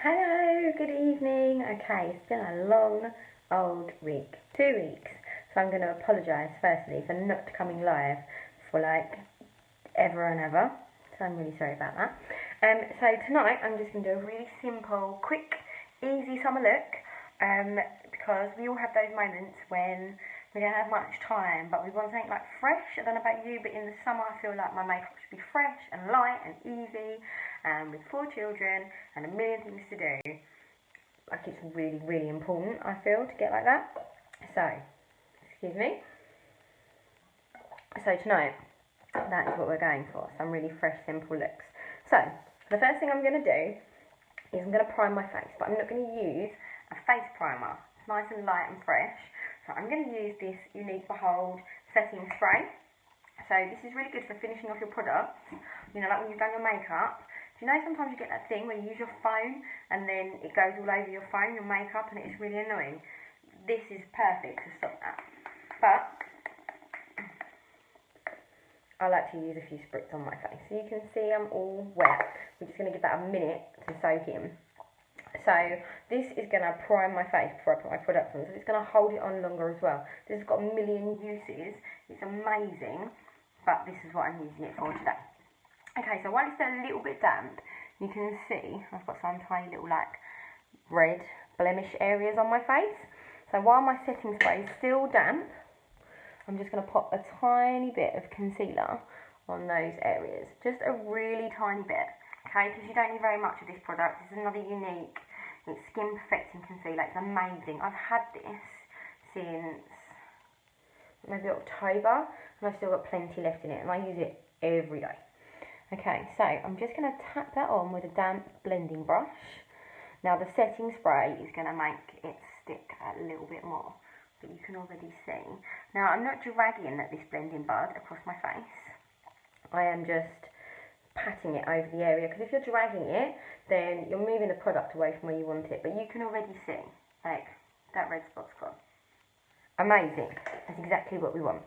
Hello, good evening. Okay, it's been a long old week, 2 weeks. So I'm going to apologise firstly for not coming live for like ever and ever. So I'm really sorry about that. So tonight I'm just going to do a really simple, quick, easy summer look. Because we all have those moments when we don't have much time, but we want something like fresh. I don't know about you, but in the summer I feel like my makeup should be fresh and light and easy. And with 4 children and a million things to do, like it's really, really important, I feel, to get like that. So, excuse me. So tonight, that is what we're going for. Some really fresh, simple looks. So, the first thing I'm going to do is I'm going to prime my face, but I'm not going to use a face primer. It's nice and light and fresh. So I'm going to use this Unique Behold setting spray. So this is really good for finishing off your products. You know, like when you've done your makeup. Do you know sometimes you get that thing where you use your phone and then it goes all over your phone, your makeup, and it's really annoying? This is perfect to stop that. But I like to use a few spritz on my face. So you can see I'm all wet. We're just going to give that a minute to soak in. So this is going to prime my face before I put my product on. So it's going to hold it on longer as well. This has got a million uses. It's amazing. But this is what I'm using it for today. Okay, so while it's still a little bit damp, you can see I've got some tiny little like red blemish areas on my face. So while my setting spray is still damp, I'm just going to pop a tiny bit of concealer on those areas. Just a really tiny bit, okay, because you don't need very much of this product. It's another Unique, it's Skin Perfecting Concealer. It's amazing. I've had this since maybe October, and I've still got plenty left in it, and I use it every day. Okay, so I'm just going to tap that on with a damp blending brush. Now the setting spray is going to make it stick a little bit more, but you can already see. Now I'm not dragging this blending bud across my face. I am just patting it over the area, because if you're dragging it, then you're moving the product away from where you want it. But you can already see, like, that red spot's gone. Amazing. That's exactly what we want.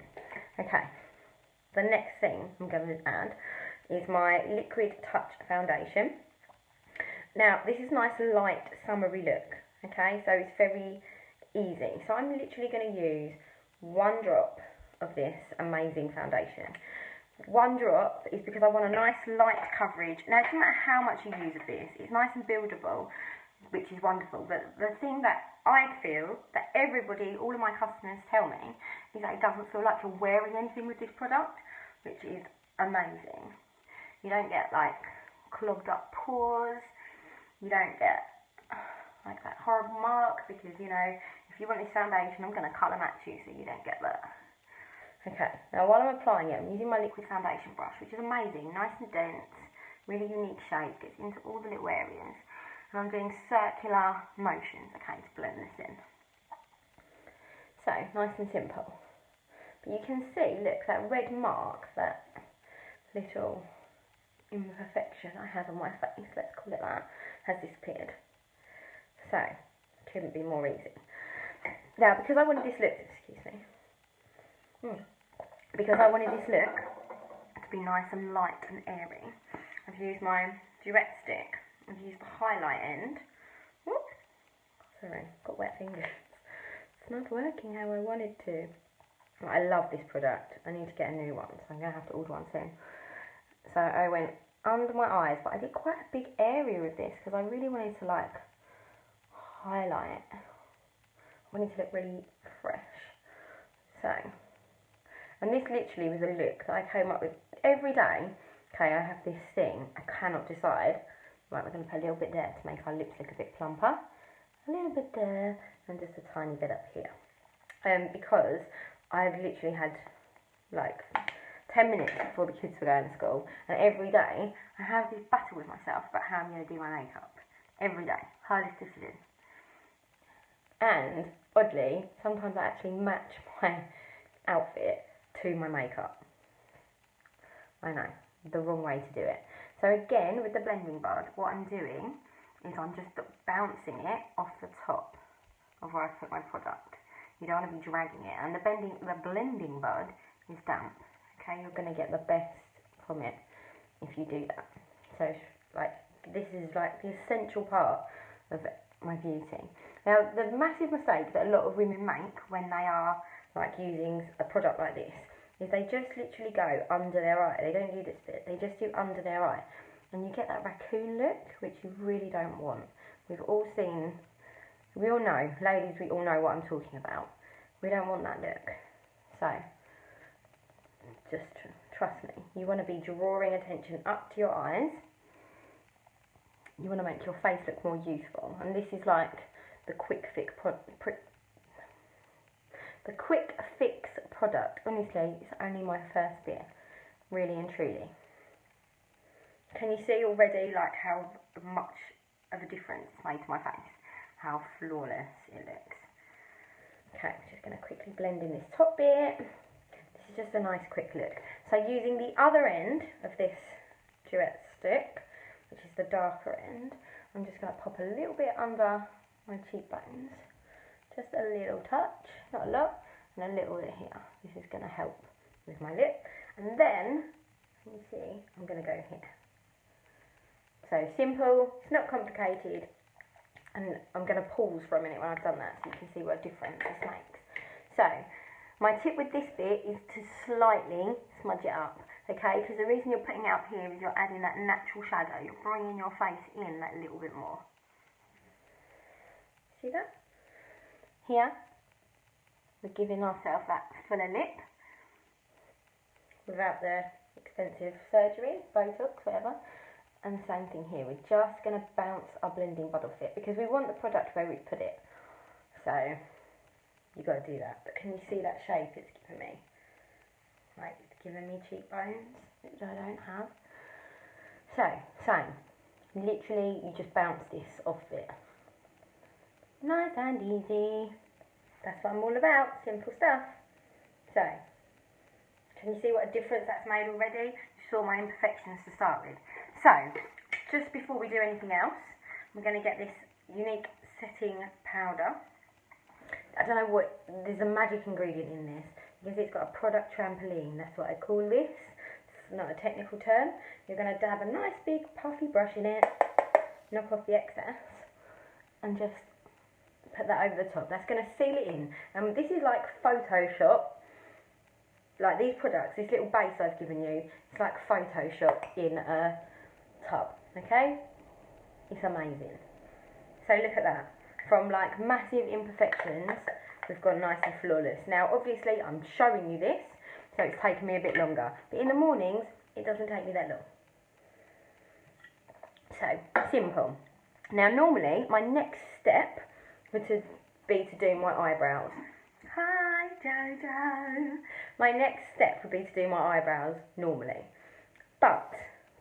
Okay, the next thing I'm going to add is my Liquid Touch foundation. Now this is nice light summery look, okay, so it's very easy. So I'm literally going to use 1 drop of this amazing foundation. 1 drop is because I want a nice light coverage. Now it doesn't matter how much you use of this, it's nice and buildable, which is wonderful, but the thing that I feel that everybody, all of my customers tell me, is that it doesn't feel like you're wearing anything with this product, which is amazing. You don't get like clogged up pores, you don't get like that horrible mark, because you know, if you want this foundation, I'm going to colour match you so you don't get that. Okay, now while I'm applying it, I'm using my liquid foundation brush, which is amazing, nice and dense, really unique shape, gets into all the little areas, and I'm doing circular motions, okay, to blend this in. So, nice and simple. But you can see, look, that red mark, that little imperfection I had on my face, let's call it that, has disappeared. So, couldn't be more easy. Now, because I wanted this look, because I wanted this look to be nice and light and airy, I've used my duet stick. I've used the highlight end. Whoop. Sorry, got wet fingers. It's not working how I wanted to. I love this product. I need to get a new one, so I'm going to have to order one soon. So I went under my eyes, but I did quite a big area with this because I really wanted to like highlight. I wanted to look really fresh. So, and this literally was a look that I came up with every day. Okay, I have this thing, I cannot decide. Right, we're going to put a little bit there to make our lips look a bit plumper. A little bit there, and just a tiny bit up here. Because I've literally had like 10 minutes before the kids were going to school, and every day I have this battle with myself about how I'm going to do my makeup. Every day, hardest decision. And oddly, sometimes I actually match my outfit to my makeup. I know, the wrong way to do it. So again, with the blending bud, what I'm doing is I'm just bouncing it off the top of where I put my product. You don't want to be dragging it, and the blending bud is damp. Okay, you're going to get the best from it if you do that. So like This is like the essential part of my beauty. Now, the massive mistake that a lot of women make when they are like using a product like this is they just literally go under their eye. They don't do this bit, they just do under their eye. And you get that raccoon look, which you really don't want. We've all seen, we all know, ladies, we all know what I'm talking about. We don't want that look. So, just trust me. You want to be drawing attention up to your eyes. You want to make your face look more youthful. And this is like the quick fix product. Honestly, it's only my first bit, really and truly. Can you see already like how much of a difference it's made to my face? How flawless it looks. Okay, I'm just going to quickly blend in this top bit. This is just a nice quick look. So using the other end of this duet stick, which is the darker end, I'm just going to pop a little bit under my cheekbones. Just a little touch, not a lot, and a little bit here. This is going to help with my lip. And then, let me see, I'm going to go here. So simple, it's not complicated. And I'm going to pause for a minute when I've done that so you can see what difference this makes. So, my tip with this bit is to slightly smudge it up, okay? Because the reason you're putting it up here is you're adding that natural shadow. You're bringing your face in that little bit more. See that? Here, we're giving ourselves that fuller lip without the expensive surgery, Botox, whatever. And the same thing here, we're just going to bounce our blending bud off it because we want the product where we put it. So, you've got to do that. But can you see that shape it's giving me? Like, it's giving me cheekbones, which I don't have. So, same. Literally, you just bounce this off it. Nice and easy. That's what I'm all about, simple stuff. So, can you see what a difference that's made already? You saw my imperfections to start with. So, just before we do anything else, we're going to get this unique setting powder. I don't know what, there's a magic ingredient in this. Because it's got a product trampoline, that's what I call this. It's not a technical term. You're going to dab a nice big puffy brush in it, knock off the excess, and just put that over the top. That's going to seal it in. And this is like Photoshop. Like these products, this little base I've given you, it's like Photoshop in a tub, okay? It's amazing. So look at that. From like massive imperfections, we've gone nice and flawless. Now obviously I'm showing you this, so it's taken me a bit longer. But in the mornings, it doesn't take me that long. So, simple. Now normally, my next step would be to do my eyebrows. Hi Jojo! My next step would be to do my eyebrows normally. But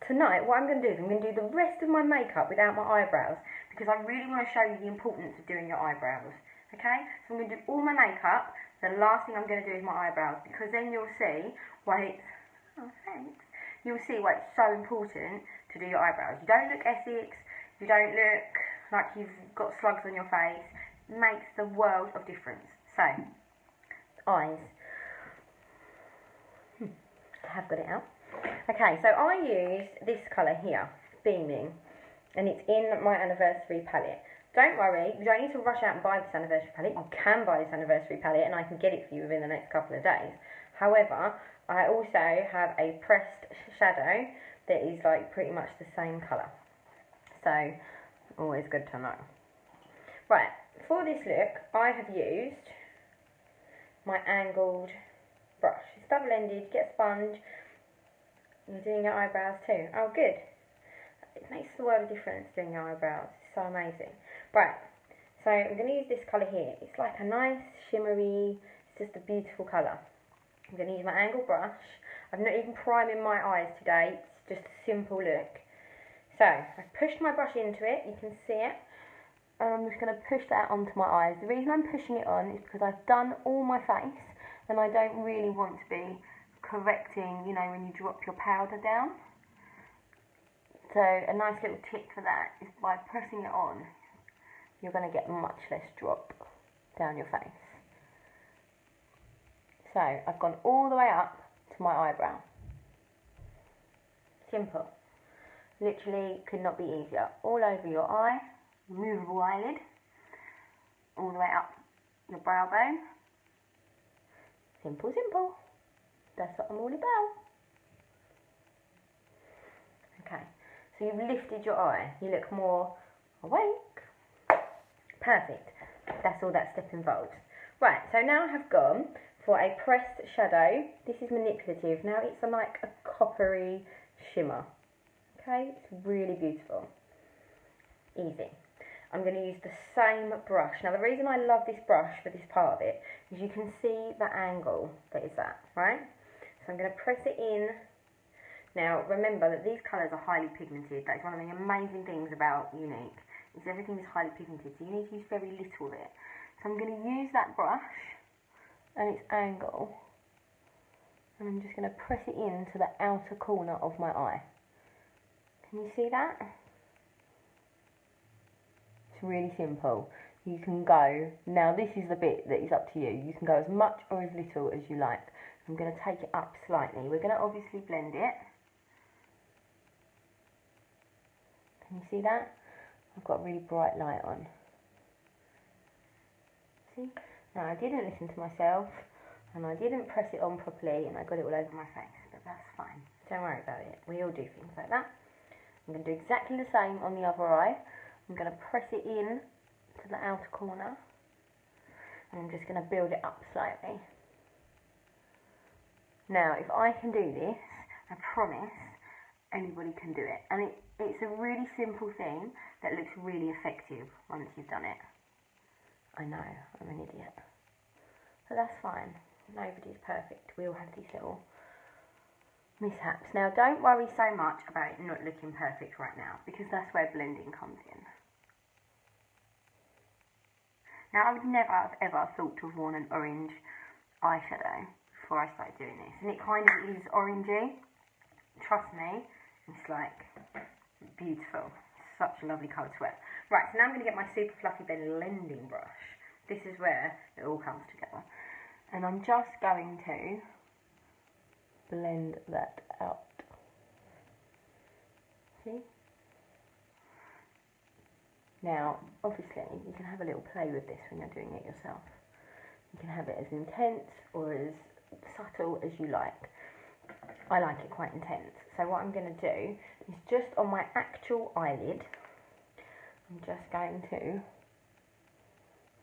tonight, what I'm going to do is I'm going to do the rest of my makeup without my eyebrows because I really want to show you the importance of doing your eyebrows. Okay? So I'm going to do all my makeup. The last thing I'm going to do is my eyebrows because then you'll see why it's... Oh, thanks. You'll see why it's so important to do your eyebrows. You don't look Essex. You don't look like you've got slugs on your face. It makes the world of difference. So, eyes. I have got it out. Okay, so I used this colour here, Beaming, and it's in my anniversary palette. Don't worry, you don't need to rush out and buy this anniversary palette. You can buy this anniversary palette and I can get it for you within the next couple of days. However, I also have a pressed shadow that is like pretty much the same colour. So, always good to know. Right, for this look, I have used my angled brush. It's double-ended, get a sponge. You're doing your eyebrows too. Oh, good. It makes the world of difference doing your eyebrows. It's so amazing. Right, so I'm going to use this colour here. It's like a nice shimmery, it's just a beautiful colour. I'm going to use my angled brush. I'm not even priming my eyes today. It's just a simple look. So, I've pushed my brush into it. You can see it. And I'm just going to push that onto my eyes. The reason I'm pushing it on is because I've done all my face and I don't really want to be correcting, you know, when you drop your powder down. So a nice little tip for that is by pressing it on, you're going to get much less drop down your face. So I've gone all the way up to my eyebrow. Simple. Literally could not be easier. All over your eye, removable eyelid, all the way up your brow bone. Simple, simple. That's what I'm all about. Okay, so you've lifted your eye. You look more awake. Perfect. That's all that step involves. Right, so now I have gone for a pressed shadow. This is manipulative. Now it's like a coppery shimmer. Okay, it's really beautiful. Easy. I'm going to use the same brush. Now the reason I love this brush for this part of it is you can see the angle that is that, right? So I'm going to press it in. Now remember that these colours are highly pigmented. That is one of the amazing things about Unique, is everything is highly pigmented, so you need to use very little of it. So I'm going to use that brush and its angle, and I'm just going to press it into the outer corner of my eye. Can you see that? It's really simple. You can go, now this is the bit that is up to you. You can go as much or as little as you like. I'm going to take it up slightly. We're going to obviously blend it. Can you see that? I've got a really bright light on. See? Now I didn't listen to myself, and I didn't press it on properly, and I got it all over my face, but that's fine. Don't worry about it. We all do things like that. I'm going to do exactly the same on the other eye. I'm going to press it in to the outer corner, and I'm just going to build it up slightly. Now, if I can do this, I promise anybody can do it. And it's a really simple thing that looks really effective once you've done it. I know, I'm an idiot. But that's fine. Nobody's perfect. We all have these little mishaps. Now, don't worry so much about it not looking perfect right now, because that's where blending comes in. Now, I would never have ever thought to have worn an orange eyeshadow before I started doing this. And it kind of is orangey. Trust me, it's like beautiful. Such a lovely colour to wear. Right, so now I'm going to get my super fluffy blending brush. This is where it all comes together. And I'm just going to blend that out. See? Now, obviously, you can have a little play with this when you're doing it yourself. You can have it as intense or as subtle as you like. I like it quite intense. So what I'm going to do is just on my actual eyelid, I'm just going to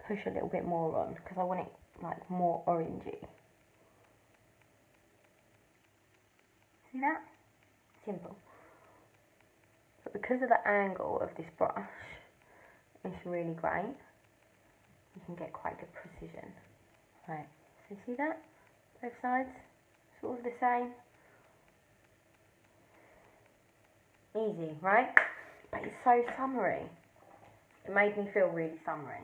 push a little bit more on because I want it like more orangey. See that? Simple. But because of the angle of this brush, it's really great. You can get quite good precision. Right, so see that? Both sides, sort of the same. Easy, right? But it's so summery. It made me feel really summery.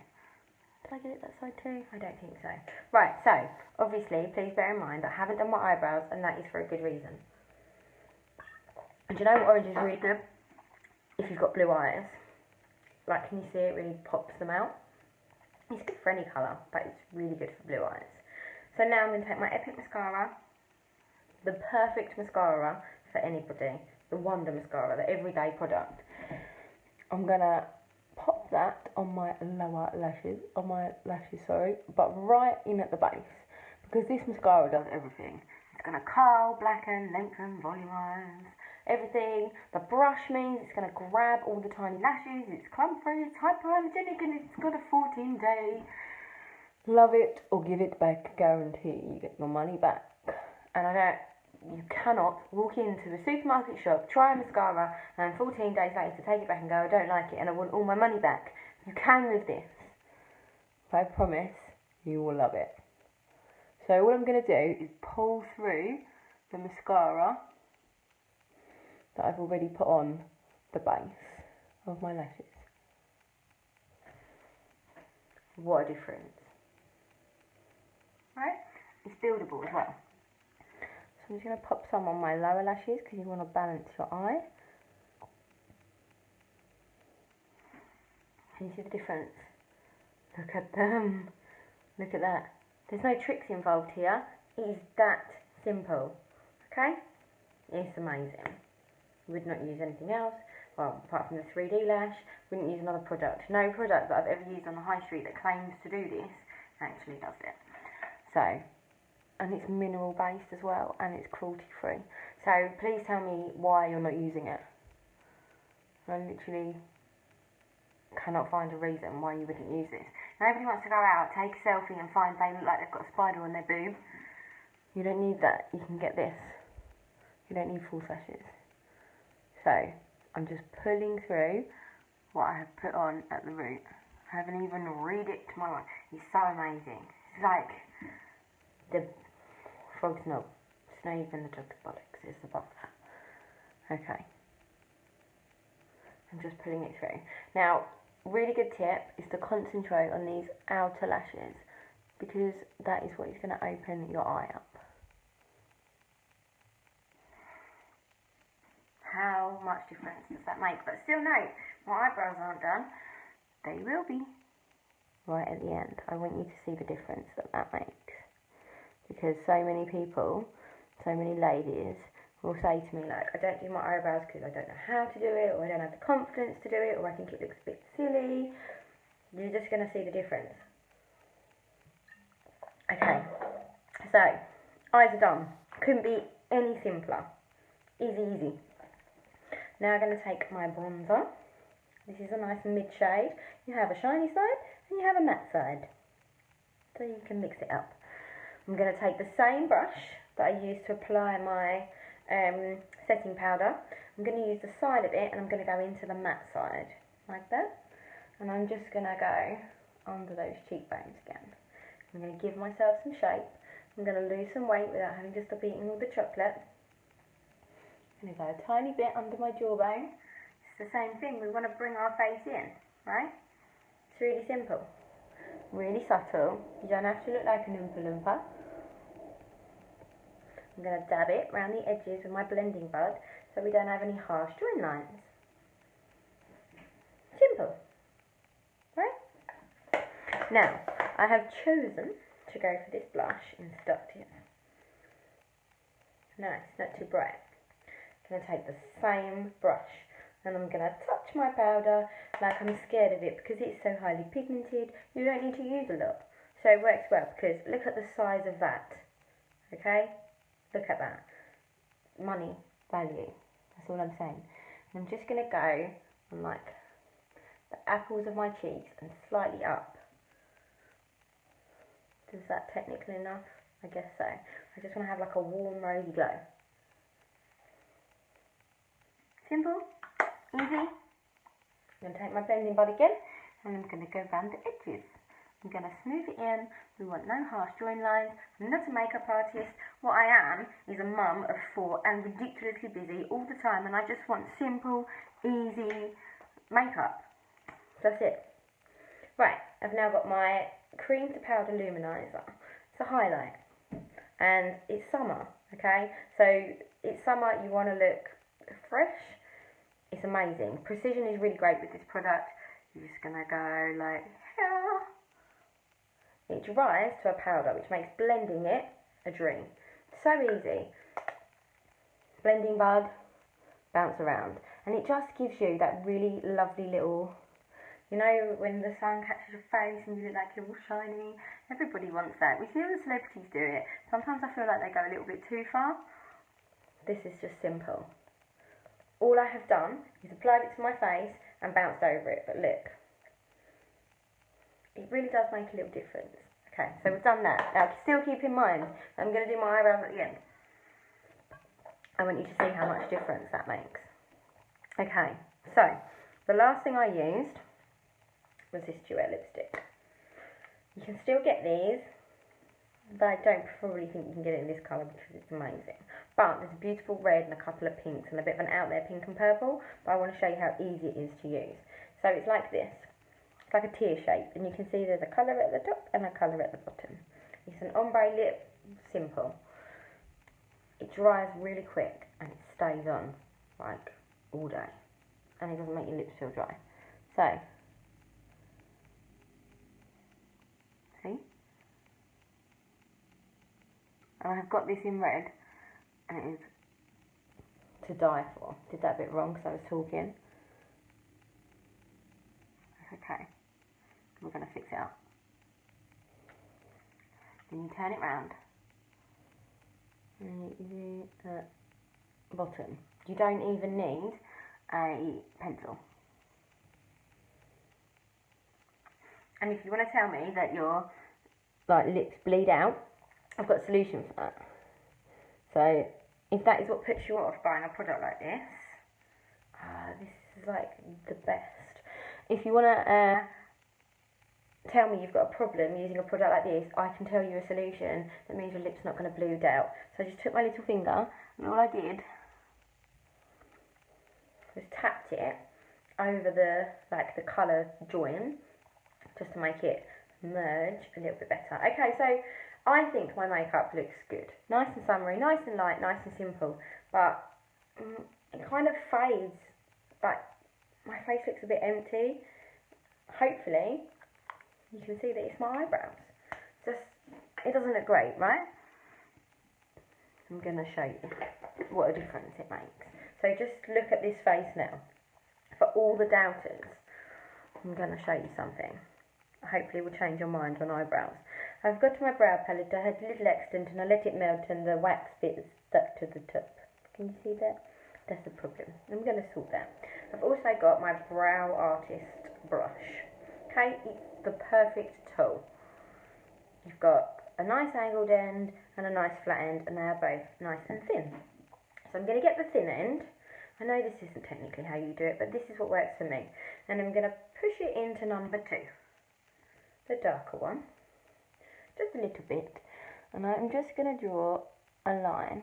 Did I get it that side too? I don't think so. Right, so, obviously, please bear in mind that I haven't done my eyebrows, and that is for a good reason. And do you know what orange is really good? If you've got blue eyes. Like, can you see it really pops them out? It's good for any colour, but it's really good for blue eyes. So now I'm going to take my Epic mascara, the perfect mascara for anybody, the Wonder mascara, the everyday product. I'm going to pop that on my lower lashes, but right in at the base, because this mascara does everything. It's going to curl, blacken, lengthen, volumise, everything. The brush means it's going to grab all the tiny lashes, it's clump-free, it's hypoallergenic, and it's got a 14-day love it or give it back guarantee. You get your money back. And you cannot walk into the supermarket shop, try a mascara, and 14 days later take it back and go, I don't like it and I want all my money back. You can with this. I promise you will love it. So what I'm going to do is pull through the mascara that I've already put on the base of my lashes. What a difference. Right? It's buildable as well. So I'm just going to pop some on my lower lashes because you want to balance your eye. Can you see the difference? Look at them. Look at that. There's no tricks involved here. It is that simple. Okay? It's amazing. Would not use anything else. Well, apart from the 3D lash, wouldn't use another product. No product that I've ever used on the high street that claims to do this actually does it. So, and it's mineral based as well, and it's cruelty free. So please tell me why you're not using it. I literally cannot find a reason why you wouldn't use this. Nobody wants to go out, take a selfie and find they look like they've got a spider on their boob. You don't need that. You can get this. You don't need full lashes. So, I'm just pulling through what I have put on at the root. I haven't even re-dipped my one. It's so amazing. It's like the frog's knob. It's not even the dog's bollocks. It's above that. Okay. I'm just pulling it through. Now, really good tip is to concentrate on these outer lashes, because that is what is going to open your eye up. How much difference does that make? But still note, my eyebrows aren't done. They will be right at the end. I want you to see the difference that makes. Because so many people, so many ladies will say to me like, I don't do my eyebrows because I don't know how to do it, or I don't have the confidence to do it, or I think it looks a bit silly. You're just going to see the difference. Okay, so eyes are done. Couldn't be any simpler. Easy, easy. Now I'm going to take my bronzer. This is a nice mid shade. You have a shiny side and you have a matte side, so you can mix it up. I'm going to take the same brush that I used to apply my setting powder. I'm going to use the side of it and I'm going to go into the matte side, like that. And I'm just going to go under those cheekbones again. I'm going to give myself some shape. I'm going to lose some weight without having to stop eating all the chocolate. I'm going to go a tiny bit under my jawbone. It's the same thing, we want to bring our face in, right? It's really simple, really subtle. You don't have to look like an Oompa Loompa. I'm going to dab it around the edges with my blending bud so we don't have any harsh join lines. Simple, right? Now, I have chosen to go for this blush in Seductive. Nice, not too bright. I'm going to take the same brush and I'm going to touch my powder like I'm scared of it because it's so highly pigmented. You don't need to use a lot. So it works well because look at the size of that. Okay? Look at that. Money, value. That's all I'm saying. And I'm just going to go on like the apples of my cheeks and slightly up. Is that technical enough? I guess so. I just want to have like a warm rosy glow. Simple, easy. I'm going to take my blending bud again and I'm going to go around the edges. I'm going to smooth it in. We want no harsh join lines. I'm not a makeup artist. What I am is a mum of 4 and ridiculously busy all the time, and I just want simple, easy makeup. That's it. Right, I've now got my cream to powder luminizer. It's a highlight and it's summer, okay? So it's summer, you want to look fresh. It's amazing. Precision is really great with this product. You're just going to go like here. It dries to a powder, which makes blending it a dream. So easy. Blending bud, bounce around. And it just gives you that really lovely little, you know, when the sun catches your face and you look like you're all shiny. Everybody wants that. We see all the celebrities do it. Sometimes I feel like they go a little bit too far. This is just simple. All I have done is applied it to my face and bounced over it, but look. It really does make a little difference. Okay, so we've done that. Now, still keep in mind, I'm going to do my eyebrows at the end. I want you to see how much difference that makes. Okay, so the last thing I used was this duet lipstick. You can still get these, but I don't probably think you can get it in this colour because it's amazing. But there's a beautiful red and a couple of pinks and a bit of an out there pink and purple, but I want to show you how easy it is to use. So it's like this. It's like a tear shape, and you can see there's a colour at the top and a colour at the bottom. It's an ombre lip, simple. It dries really quick and it stays on like all day, and it doesn't make your lips feel dry. So, see? And I've got this in red, and it is to die for. Did that a bit wrong because I was talking. Okay, we're going to fix it up. Then you turn it round. And you do the bottom. You don't even need a pencil. And if you want to tell me that your like lips bleed out, I've got a solution for that. So if that is what puts you off buying a product like this, this is like the best. If you want to tell me you've got a problem using a product like this, I can tell you a solution that means your lip's not going to bleed out. So I just took my little finger and all I did was tapped it over the colour join just to make it merge a little bit better. Okay, so I think my makeup looks good. Nice and summery, nice and light, nice and simple, but it kind of fades. Like, my face looks a bit empty. Hopefully you can see that it's my eyebrows. It doesn't look great, right? I'm going to show you what a difference it makes. So just look at this face now. For all the doubters, I'm going to show you something. Hopefully it will change your mind on eyebrows. I've got my brow palette, I had a little extent and I let it melt and the wax bit is stuck to the top. Can you see that? That's the problem. I'm going to sort that. I've also got my Brow Artist brush. Okay, it's the perfect tool. You've got a nice angled end and a nice flat end, and they are both nice and thin. So I'm going to get the thin end. I know this isn't technically how you do it, but this is what works for me. And I'm going to push it into number 2, the darker one, just a little bit. And I'm just going to draw a line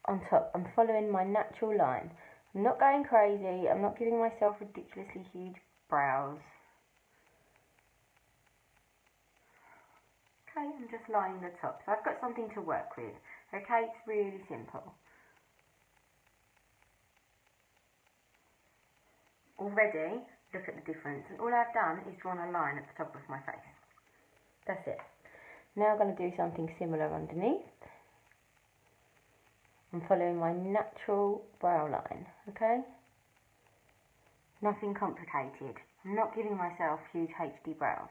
on top. I'm following my natural line. I'm not going crazy. I'm not giving myself ridiculously huge brows. Okay, I'm just lining the top. So I've got something to work with. Okay, it's really simple. Already, look at the difference. And all I've done is drawn a line at the top of my face. That's it. Now I'm going to do something similar underneath. I'm following my natural brow line, okay? Nothing complicated. I'm not giving myself huge HD brows.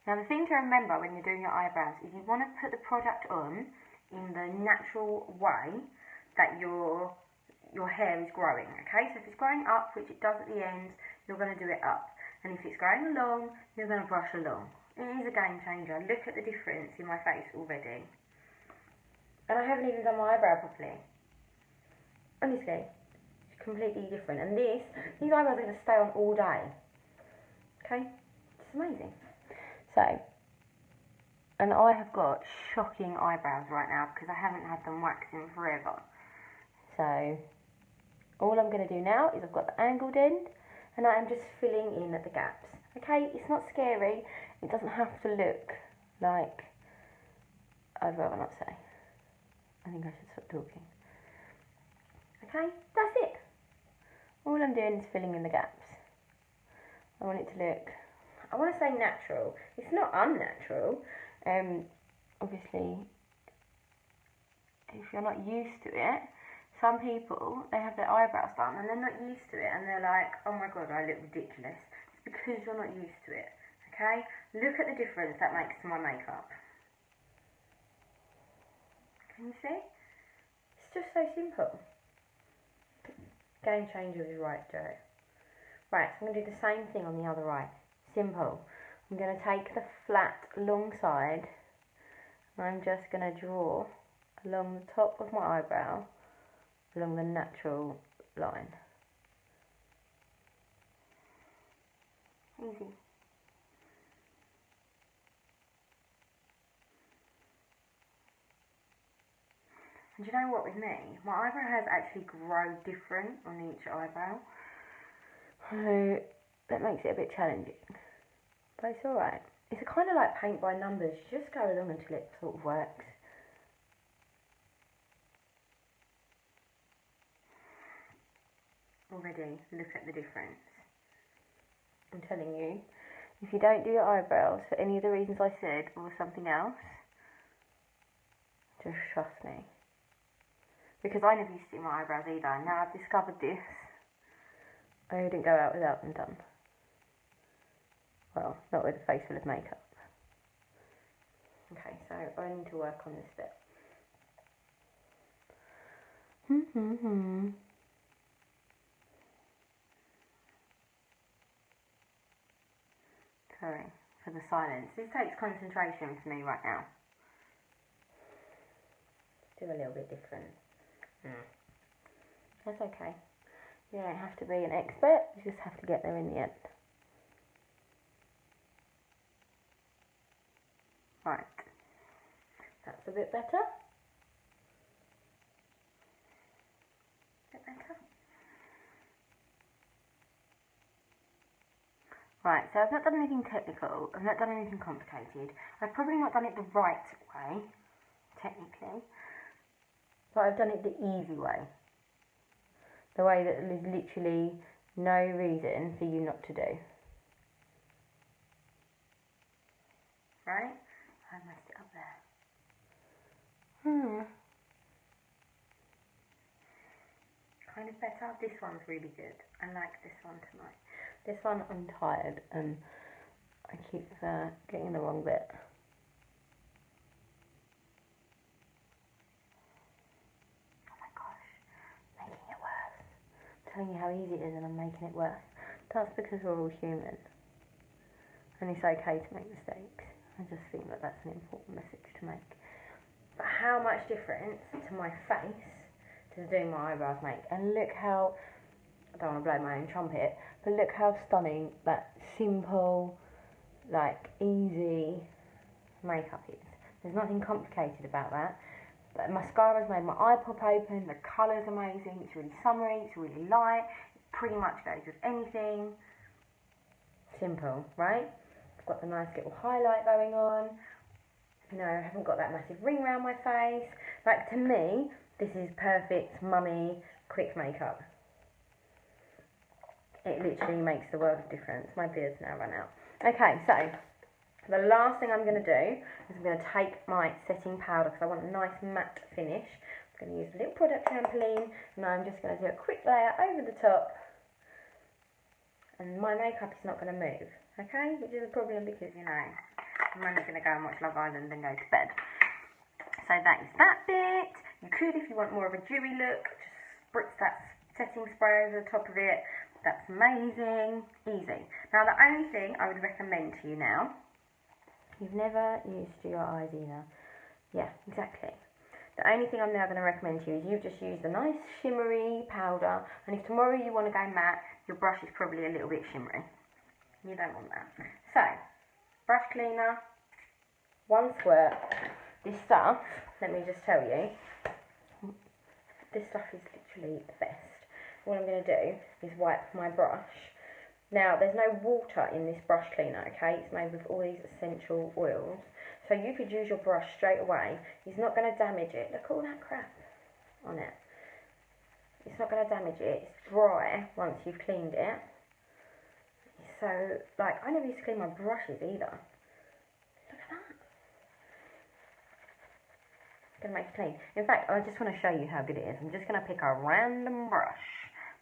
Now the thing to remember when you're doing your eyebrows is you want to put the product on in the natural way that your hair is growing, okay? So if it's growing up, which it does at the ends, you're going to do it up. And if it's going along, you're going to brush along. It is a game changer. Look at the difference in my face already. And I haven't even done my eyebrow properly. Honestly, it's completely different. And these eyebrows are going to stay on all day. Okay? It's amazing. So, and I have got shocking eyebrows right now because I haven't had them waxed in forever. So, all I'm going to do now is I've got the angled end and I am just filling in at the gaps. Okay? It's not scary. It doesn't have to look like, I'd rather not say. I think I should stop talking. Okay, that's it. All I'm doing is filling in the gaps. I want it to look, I want to say natural. It's not unnatural. Obviously, if you're not used to it, some people, they have their eyebrows done and they're not used to it and they're like, oh my god, I look ridiculous. It's because you're not used to it. Okay? Look at the difference that makes to my makeup. Can you see? It's just so simple. Game changer is right, Joe. Right, so I'm going to do the same thing on the other eye. Simple. I'm going to take the flat long side and I'm just going to draw along the top of my eyebrow, along the natural line. Easy. And do you know what, with me, my eyebrow hairs actually grow different on each eyebrow. So that makes it a bit challenging. But it's alright. It's kind of like paint by numbers. You just go along until it sort of works. Already, look at the difference. I'm telling you, if you don't do your eyebrows for any of the reasons I said or something else, Just trust me. Because I never used to do my eyebrows either, and now I've discovered this. I didn't go out without them done. Well, not with a face full of makeup. Okay, so I need to work on this bit. Sorry for the silence. This takes concentration for me right now. Do a little bit different. That's okay. You don't have to be an expert, you just have to get there in the end. Right. That's a bit better. Right, so I've not done anything technical, I've not done anything complicated. I've probably not done it the right way, technically, but I've done it the easy way. The way that there's literally no reason for you not to do. Right? I messed it up there. Kind of better. This one's really good. I like this one tonight. This one I'm tired and I keep getting the wrong bit. Oh my gosh, making it worse. I'm telling you how easy it is and I'm making it worse. That's because we're all human. And it's okay to make mistakes. I just think that that's an important message to make. But how much difference to my face does doing my eyebrows make? And look how, I don't want to blow my own trumpet, but look how stunning that simple, like easy makeup is. There's nothing complicated about that. But mascara's made my eye pop open, the colour's amazing, it's really summery, it's really light, it pretty much goes with anything. Simple, right? I've got the nice little highlight going on. You know, I haven't got that massive ring around my face. Like, to me, this is perfect mummy quick makeup. It literally makes the world of difference. My beard's now run out. Okay, so the last thing I'm going to do is I'm going to take my setting powder because I want a nice matte finish. I'm going to use a little product trampoline and I'm just going to do a quick layer over the top. And my makeup is not going to move, okay? Which is a problem because, you know, I'm only going to go and watch Love Island and go to bed. So that is that bit. You could, if you want more of a dewy look, just spritz that setting spray over the top of it. That's amazing. Easy. Now, the only thing I would recommend to you now, you've never used your eyes either. Yeah, exactly. The only thing I'm now going to recommend to you is you just use the nice shimmery powder, and if tomorrow you want to go matte, your brush is probably a little bit shimmery. You don't want that. So, brush cleaner, 1 squirt. This stuff, let me just tell you, this stuff is literally the best. What I'm going to do is wipe my brush. Now, there's no water in this brush cleaner, okay? It's made with all these essential oils. So you could use your brush straight away. It's not going to damage it. Look at all that crap on it. It's not going to damage it. It's dry once you've cleaned it. So, like, I never used to clean my brushes either. Look at that. It's going to make it clean. In fact, I just want to show you how good it is. I'm just going to pick a random brush.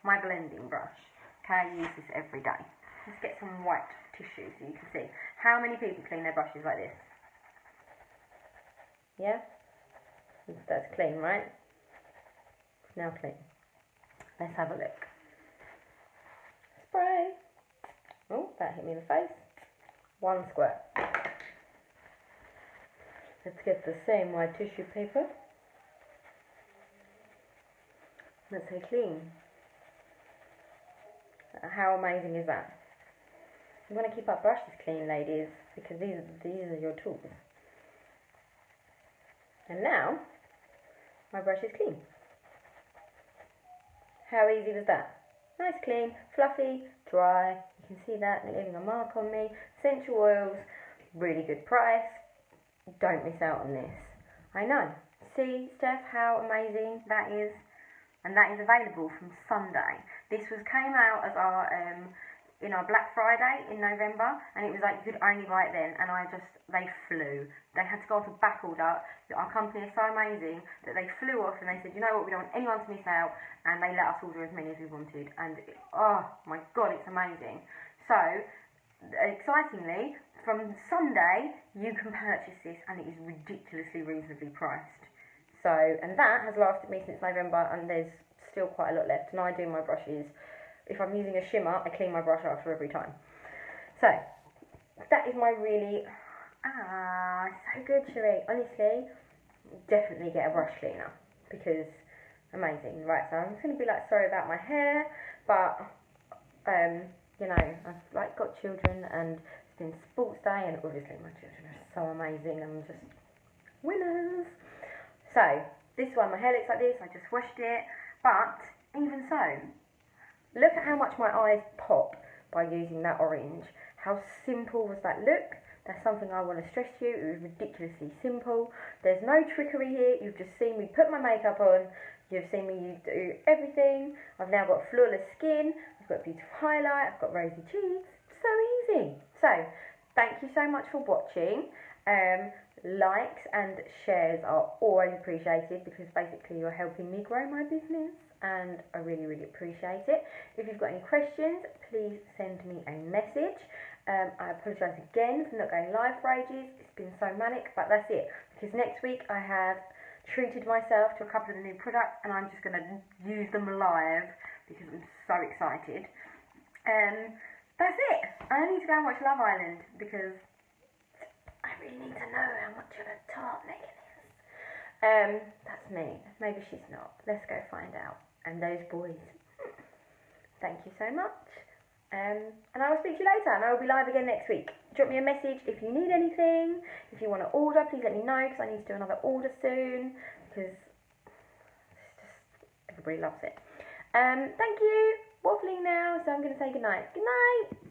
My blending brush. Okay, I use this every day. Let's get some white tissue so you can see. How many people clean their brushes like this? Yeah? That's clean, right? It's now clean. Let's have a look. Spray. Oh, that hit me in the face. 1 squirt. Let's get the same white tissue paper. Let's say clean. How amazing is that? You want to keep our brushes clean, ladies, because these are your tools. And now, my brush is clean. How easy was that? Nice, clean, fluffy, dry. You can see that, not leaving a mark on me. Essential oils, really good price. Don't miss out on this. I know. See, Steph, how amazing that is? And that is available from Sunday. This came out as our, in our Black Friday in November, and it was like you could only buy it then, and they flew. They had to go on to back order. Our company is so amazing that they flew off and they said, you know what, we don't want anyone to miss out, and they let us order as many as we wanted, and oh my god, it's amazing. So, excitingly, from Sunday, you can purchase this, and it is ridiculously reasonably priced. So, and that has lasted me since November, and there's still quite a lot left, and I do my brushes. If I'm using a shimmer, I clean my brush after every time. So, that is my really... so good, Cherie. Honestly, definitely get a brush cleaner, because amazing. Right, so I'm just going to be like, sorry about my hair, but, you know, I've like got children, and it's been sports day, and obviously my children are so amazing, and just winners. So, this one, my hair looks like this, I just washed it, but even so, look at how much my eyes pop by using that orange. How simple was that look? That's something I want to stress to you. It was ridiculously simple. There's no trickery here. You've just seen me put my makeup on. You've seen me do everything. I've now got flawless skin. I've got beautiful highlight. I've got rosy cheeks. So easy. So, thank you so much for watching. Likes and shares are always appreciated, because basically you're helping me grow my business, and I really, really appreciate it. If you've got any questions, please send me a message. I apologise again for not going live for ages. It's been so manic, but that's it, because next week I have treated myself to a couple of the new products, and I'm just going to use them live because I'm so excited. That's it. I need to go and watch Love Island, because I really need to know how much of a tart Megan is. That's me. Maybe she's not. Let's go find out. And those boys. Thank you so much. And I will speak to you later, and I will be live again next week. Drop me a message if you need anything. If you want to order, please let me know, because I need to do another order soon, because it's just, everybody loves it. Thank you. Waffling now, so I'm going to say goodnight. Good night.